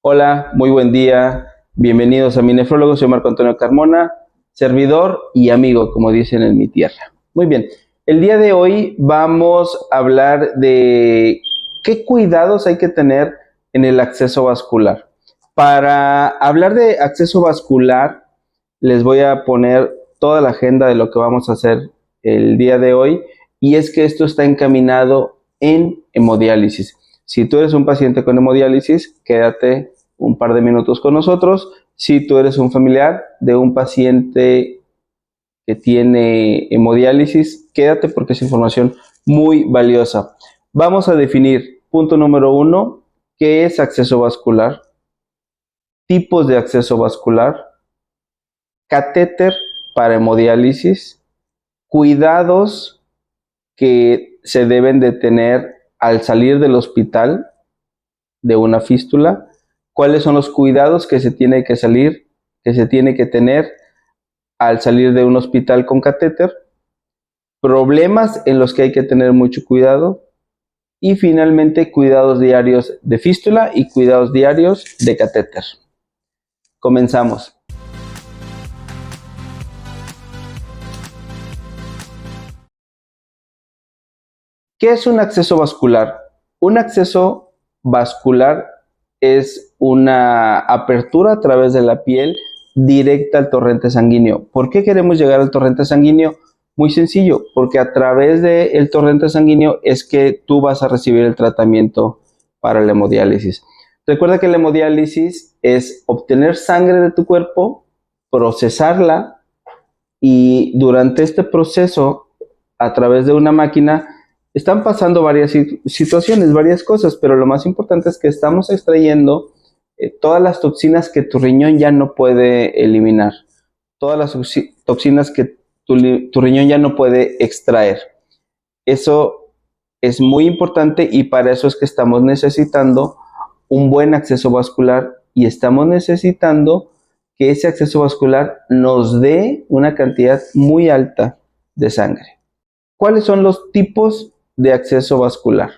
Hola, muy buen día. Bienvenidos a mi nefrólogo. Soy Marco Antonio Carmona, servidor y amigo, como dicen en mi tierra. Muy bien, el día de hoy vamos a hablar de qué cuidados hay que tener en el acceso vascular. Para hablar de acceso vascular, les voy a poner toda la agenda de lo que vamos a hacer el día de hoy, y es que esto está encaminado en hemodiálisis. Si tú eres un paciente con hemodiálisis, quédate un par de minutos con nosotros. Si tú eres un familiar de un paciente que tiene hemodiálisis, quédate porque es información muy valiosa. Vamos a definir, punto número 1, qué es acceso vascular, tipos de acceso vascular, catéter para hemodiálisis, cuidados que se deben de tener al salir del hospital de una fístula, cuáles son los cuidados que se tiene que tener al salir de un hospital con catéter, problemas en los que hay que tener mucho cuidado y finalmente cuidados diarios de fístula y cuidados diarios de catéter. Comenzamos. ¿Qué es un acceso vascular? Un acceso vascular es una apertura a través de la piel directa al torrente sanguíneo. ¿Por qué queremos llegar al torrente sanguíneo? Muy sencillo, porque a través del torrente sanguíneo es que tú vas a recibir el tratamiento para la hemodiálisis. Recuerda que la hemodiálisis es obtener sangre de tu cuerpo, procesarla y durante este proceso, a través de una máquina, están pasando varias situaciones, varias cosas, pero lo más importante es que estamos extrayendo todas las toxinas que tu riñón ya no puede eliminar, todas las toxinas que tu riñón ya no puede extraer. Eso es muy importante y para eso es que estamos necesitando un buen acceso vascular y estamos necesitando que ese acceso vascular nos dé una cantidad muy alta de sangre. ¿Cuáles son los tipos de acceso vascular?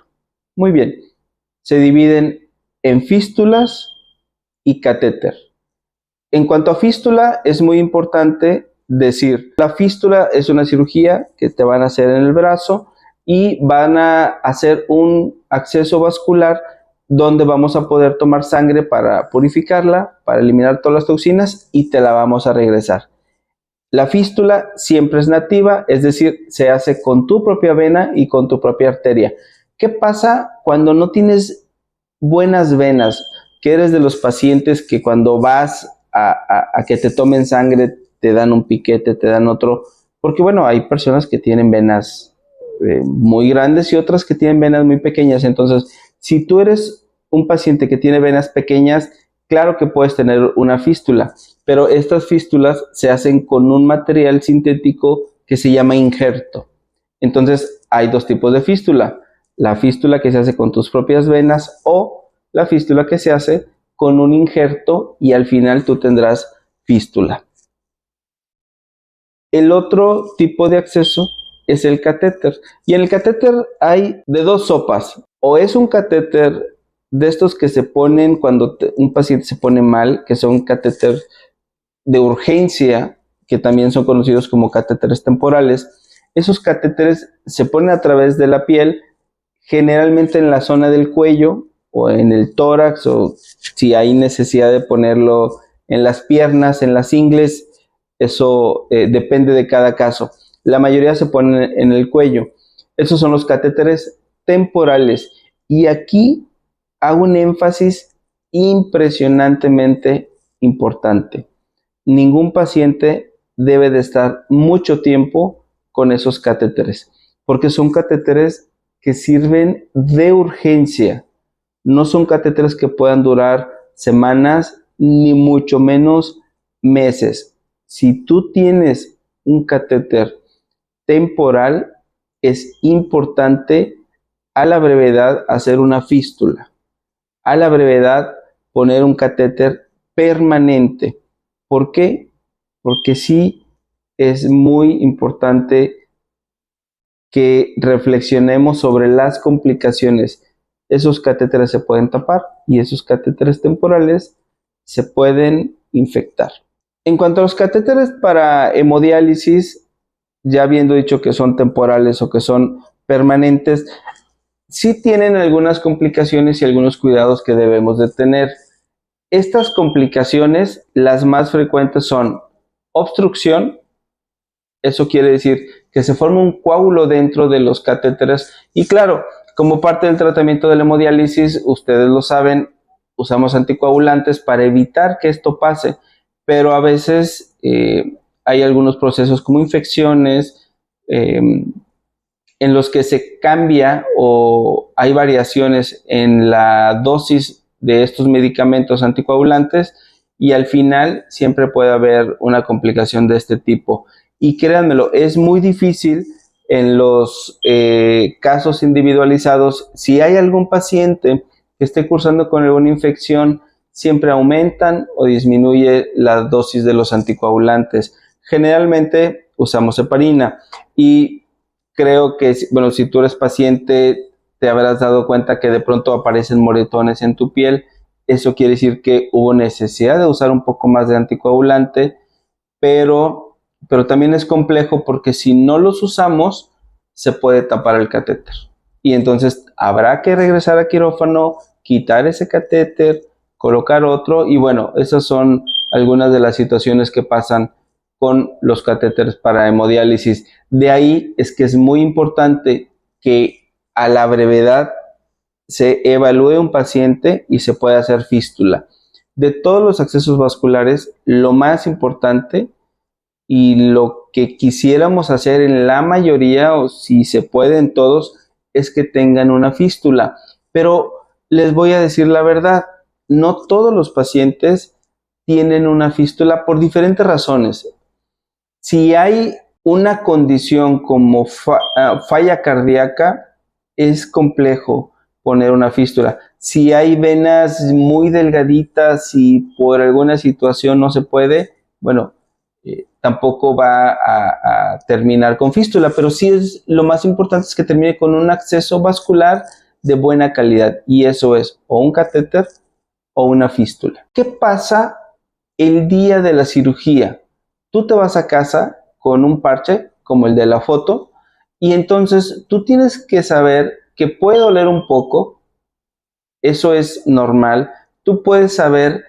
Muy bien, se dividen en fístulas y catéter. En cuanto a fístula, es muy importante decir, la fístula es una cirugía que te van a hacer en el brazo y van a hacer un acceso vascular donde vamos a poder tomar sangre para purificarla, para eliminar todas las toxinas y te la vamos a regresar. La fístula siempre es nativa, es decir, se hace con tu propia vena y con tu propia arteria. ¿Qué pasa cuando no tienes buenas venas? Que eres de los pacientes que cuando vas a que te tomen sangre te dan un piquete, te dan otro, porque bueno, hay personas que tienen venas muy grandes y otras que tienen venas muy pequeñas. Entonces, si tú eres un paciente que tiene venas pequeñas, claro que puedes tener una fístula, pero estas fístulas se hacen con un material sintético que se llama injerto. Entonces, hay dos tipos de fístula: la fístula que se hace con tus propias venas o la fístula que se hace con un injerto y al final tú tendrás fístula. El otro tipo de acceso es el catéter. Y en el catéter hay de dos sopas. O es un catéter de estos que se ponen cuando un paciente se pone mal, que son catéter de urgencia, que también son conocidos como catéteres temporales. Esos catéteres se ponen a través de la piel, generalmente en la zona del cuello o en el tórax, o si hay necesidad de ponerlo en las piernas, en las ingles. Eso depende de cada caso. La mayoría se ponen en el cuello. Esos son los catéteres temporales. Y aquí hago un énfasis impresionantemente importante. Ningún paciente debe de estar mucho tiempo con esos catéteres, porque son catéteres que sirven de urgencia. No son catéteres que puedan durar semanas, ni mucho menos meses. Si tú tienes un catéter temporal, es importante a la brevedad hacer una fístula, a la brevedad poner un catéter permanente. ¿Por qué? Porque sí es muy importante que reflexionemos sobre las complicaciones esos catéteres se pueden tapar y esos catéteres temporales se pueden infectar. En cuanto a los catéteres para hemodiálisis, ya habiendo dicho que son temporales o que son permanentes, sí tienen algunas complicaciones y algunos cuidados que debemos de tener. Estas complicaciones, las más frecuentes son obstrucción. Eso quiere decir que se forma un coágulo dentro de los catéteres y claro, como parte del tratamiento de la hemodiálisis, ustedes lo saben, usamos anticoagulantes para evitar que esto pase, pero a veces hay algunos procesos como infecciones en los que se cambia o hay variaciones en la dosis de estos medicamentos anticoagulantes y al final siempre puede haber una complicación de este tipo. Y créanmelo, es muy difícil en los casos individualizados. Si hay algún paciente que esté cursando con alguna infección, siempre aumentan o disminuye la dosis de los anticoagulantes. Generalmente usamos heparina y creo que, bueno, si tú eres paciente, te habrás dado cuenta que de pronto aparecen moretones en tu piel. Eso quiere decir que hubo necesidad de usar un poco más de anticoagulante, pero también es complejo porque si no los usamos, se puede tapar el catéter. Y entonces habrá que regresar a quirófano, quitar ese catéter, colocar otro. Y bueno, esas son algunas de las situaciones que pasan con los catéteres para hemodiálisis. De ahí es que es muy importante que a la brevedad se evalúe un paciente y se pueda hacer fístula. De todos los accesos vasculares, lo más importante y lo que quisiéramos hacer en la mayoría, o si se puede en todos, es que tengan una fístula. Pero les voy a decir la verdad, no todos los pacientes tienen una fístula por diferentes razones. Si hay una condición como falla cardíaca, es complejo poner una fístula. Si hay venas muy delgaditas y por alguna situación no se puede, bueno, tampoco va a terminar con fístula, pero sí es lo más importante es que termine con un acceso vascular de buena calidad y eso es o un catéter o una fístula. ¿Qué pasa el día de la cirugía? Tú te vas a casa con un parche como el de la foto y entonces tú tienes que saber que puede doler un poco, eso es normal. Tú puedes saber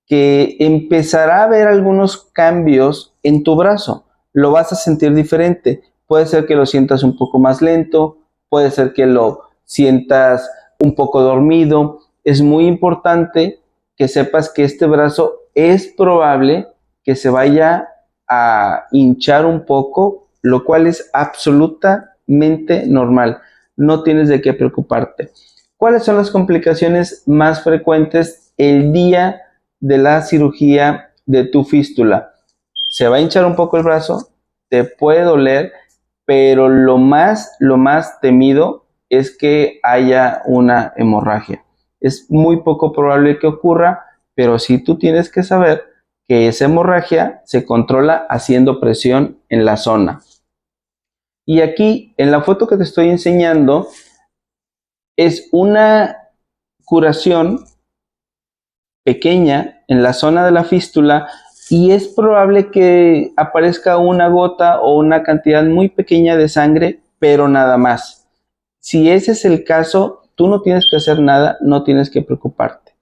que empezará a haber algunos cambios en tu brazo. Lo vas a sentir diferente. Puede ser que lo sientas un poco más lento, puede ser que lo sientas un poco dormido. Es muy importante que sepas que este brazo es probable que se vaya a hinchar un poco, lo cual es absolutamente normal. No tienes de qué preocuparte. ¿Cuáles son las complicaciones más frecuentes el día de la cirugía de tu fístula? Se va a hinchar un poco el brazo, te puede doler, pero lo más temido es que haya una hemorragia. Es muy poco probable que ocurra, pero sí tú tienes que saber que esa hemorragia se controla haciendo presión en la zona. Y aquí, en la foto que te estoy enseñando, es una curación pequeña en la zona de la fístula y es probable que aparezca una gota o una cantidad muy pequeña de sangre, pero nada más. Si ese es el caso, tú no tienes que hacer nada, no tienes que preocuparte.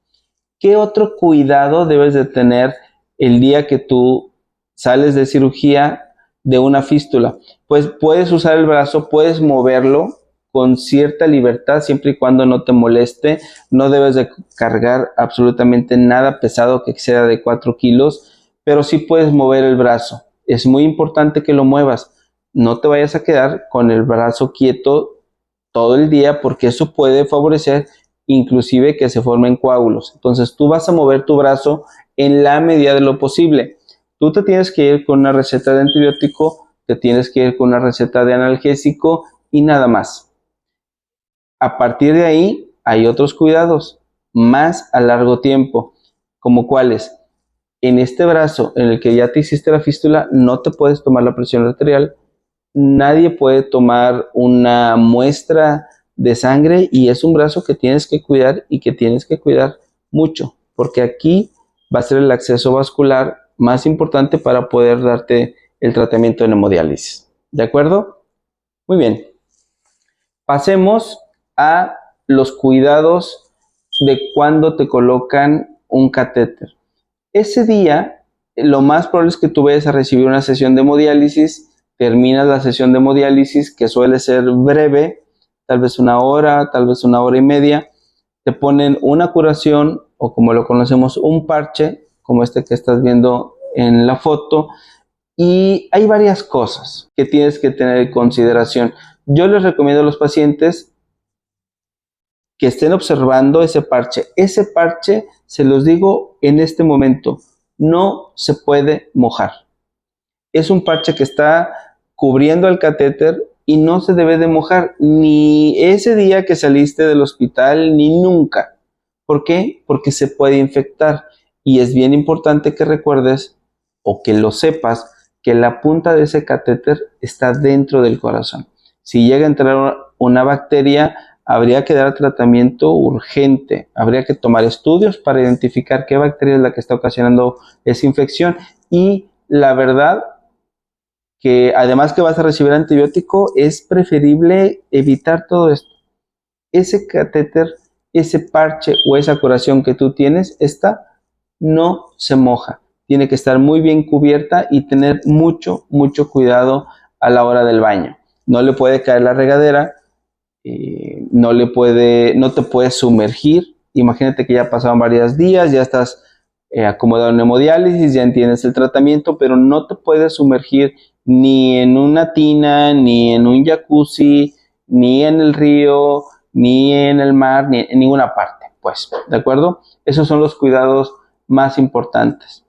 ¿Qué otro cuidado debes de tener el día que tú sales de cirugía de una fístula? Pues puedes usar el brazo, puedes moverlo con cierta libertad siempre y cuando no te moleste. No debes de cargar absolutamente nada pesado que exceda de 4 kilos, pero sí puedes mover el brazo. Es muy importante que lo muevas. No te vayas a quedar con el brazo quieto todo el día porque eso puede favorecer inclusive que se formen coágulos. Entonces tú vas a mover tu brazo en la medida de lo posible. Tú te tienes que ir con una receta de antibiótico, te tienes que ir con una receta de analgésico y nada más. A partir de ahí hay otros cuidados más a largo tiempo, como cuáles. En este brazo en el que ya te hiciste la fístula no te puedes tomar la presión arterial, nadie puede tomar una muestra de sangre y es un brazo que tienes que cuidar y que tienes que cuidar mucho, porque aquí va a ser el acceso vascular más importante para poder darte el tratamiento de hemodiálisis. ¿De acuerdo? Muy bien. Pasemos a los cuidados de cuando te colocan un catéter. Ese día, lo más probable es que tú vayas a recibir una sesión de hemodiálisis, terminas la sesión de hemodiálisis, que suele ser breve, tal vez 1 hora, tal vez 1 hora y media, te ponen una curación, o como lo conocemos, un parche, como este que estás viendo en la foto, y hay varias cosas que tienes que tener en consideración. Yo les recomiendo a los pacientes que estén observando ese parche. Ese parche, se los digo en este momento, no se puede mojar. Es un parche que está cubriendo el catéter y no se debe de mojar ni ese día que saliste del hospital ni nunca. ¿Por qué? Porque se puede infectar y es bien importante que recuerdes o que lo sepas que la punta de ese catéter está dentro del corazón. Si llega a entrar una bacteria, habría que dar tratamiento urgente, habría que tomar estudios para identificar qué bacteria es la que está ocasionando esa infección y la verdad que además que vas a recibir antibiótico, es preferible evitar todo esto. Ese catéter, ese parche o esa curación que tú tienes, esta no se moja. Tiene que estar muy bien cubierta y tener mucho cuidado a la hora del baño. No le puede caer la regadera, no te puedes sumergir. Imagínate que ya pasaron varios días, ya estás acomodado en hemodiálisis, ya entiendes el tratamiento, pero no te puedes sumergir ni en una tina, ni en un jacuzzi, ni en el río, ni en el mar, ni en ninguna parte, pues, ¿de acuerdo? Esos son los cuidados más importantes.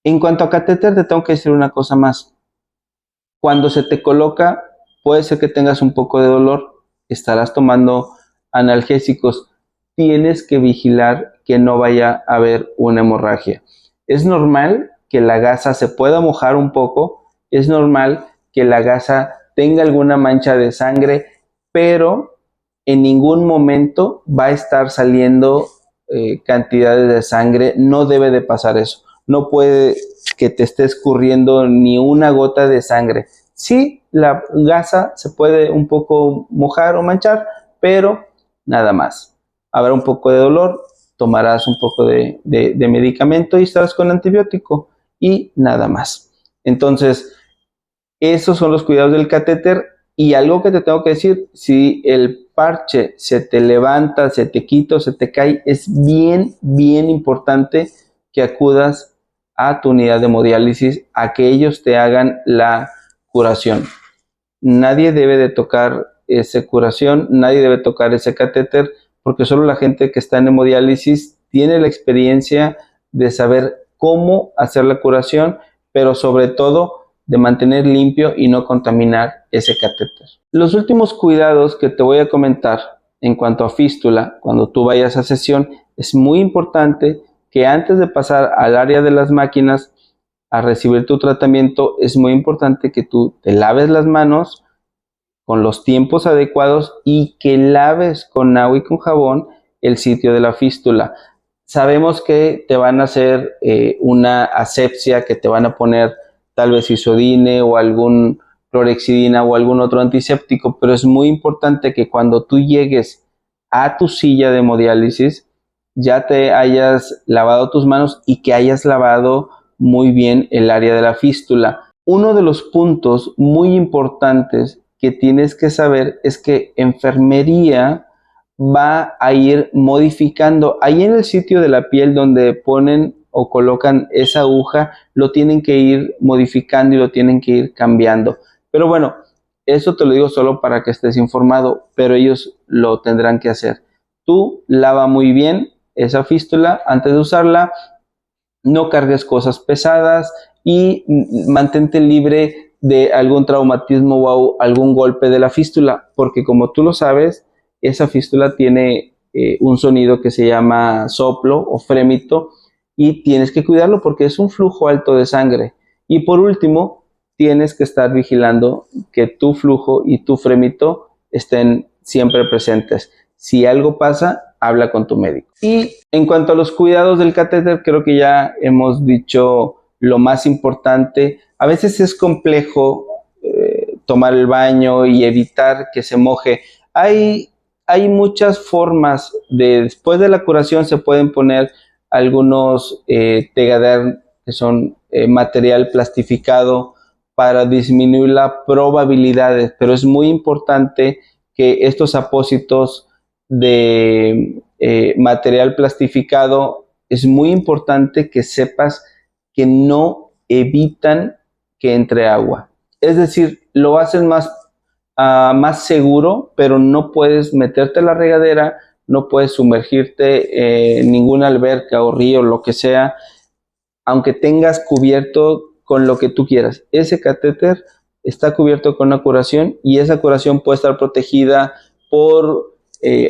En cuanto a catéter, te tengo que decir una cosa más. Cuando se te coloca, puede ser que tengas un poco de dolor, estarás tomando analgésicos, tienes que vigilar que no vaya a haber una hemorragia. Es normal que la gasa se pueda mojar un poco, es normal que la gasa tenga alguna mancha de sangre, pero en ningún momento va a estar saliendo cantidades de sangre, no debe de pasar eso. No puede que te esté escurriendo ni una gota de sangre. Sí, la gasa se puede un poco mojar o manchar, pero nada más. Habrá un poco de dolor, tomarás un poco de medicamento y estarás con antibiótico y nada más. Entonces, esos son los cuidados del catéter y algo que te tengo que decir, si el parche se te levanta, se te quita o se te cae, es bien importante que acudas a tu unidad de hemodiálisis a que ellos te hagan la curación. Nadie debe de tocar esa curación, nadie debe tocar ese catéter, porque solo la gente que está en hemodiálisis tiene la experiencia de saber cómo hacer la curación, pero sobre todo de mantener limpio y no contaminar ese catéter. Los últimos cuidados que te voy a comentar en cuanto a fístula, cuando tú vayas a sesión, es muy importante que antes de pasar al área de las máquinas a recibir tu tratamiento, es muy importante que tú te laves las manos con los tiempos adecuados y que laves con agua y con jabón el sitio de la fístula. Sabemos que te van a hacer una asepsia, que te van a poner tal vez isodine o algún clorexidina o algún otro antiséptico, pero es muy importante que cuando tú llegues a tu silla de hemodiálisis ya te hayas lavado tus manos y que hayas lavado muy bien el área de la fístula. Uno de los puntos muy importantes que tienes que saber es que enfermería va a ir modificando. Ahí en el sitio de la piel donde ponen o colocan esa aguja, lo tienen que ir modificando y lo tienen que ir cambiando. Pero bueno, eso te lo digo solo para que estés informado, pero ellos lo tendrán que hacer. Tú lava muy bien esa fístula antes de usarla, no cargues cosas pesadas y mantente libre de algún traumatismo o algún golpe de la fístula, porque como tú lo sabes, esa fístula tiene un sonido que se llama soplo o frémito y tienes que cuidarlo porque es un flujo alto de sangre. Y por último, tienes que estar vigilando que tu flujo y tu frémito estén siempre presentes. Si algo pasa, habla con tu médico. Y en cuanto a los cuidados del catéter, creo que ya hemos dicho lo más importante. A veces es complejo tomar el baño y evitar que se moje. Hay muchas formas después de la curación se pueden poner algunos Tegaderm, que son material plastificado para disminuir la probabilidad, pero es muy importante que estos apósitos de material plastificado, es muy importante que sepas que no evitan que entre agua. Es decir, lo hacen más seguro, pero no puedes meterte a la regadera, no puedes sumergirte en ninguna alberca o río, lo que sea, aunque tengas cubierto con lo que tú quieras. Ese catéter está cubierto con una curación y esa curación puede estar protegida por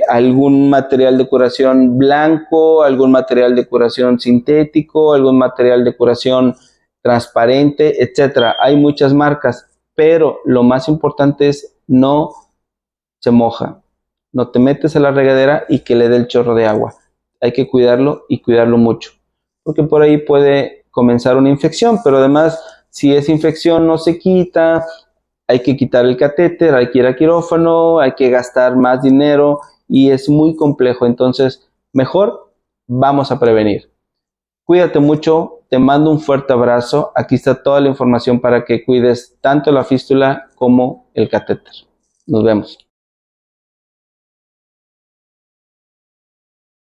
algún material de curación blanco, algún material de curación sintético, algún material de curación transparente, etcétera. Hay muchas marcas, pero lo más importante es no se moja, no te metes a la regadera y que le dé el chorro de agua. Hay que cuidarlo y cuidarlo mucho, porque por ahí puede comenzar una infección, pero además si esa infección no se quita, hay que quitar el catéter, hay que ir a quirófano, hay que gastar más dinero y es muy complejo. Entonces, mejor vamos a prevenir. Cuídate mucho, te mando un fuerte abrazo. Aquí está toda la información para que cuides tanto la fístula como el catéter. Nos vemos.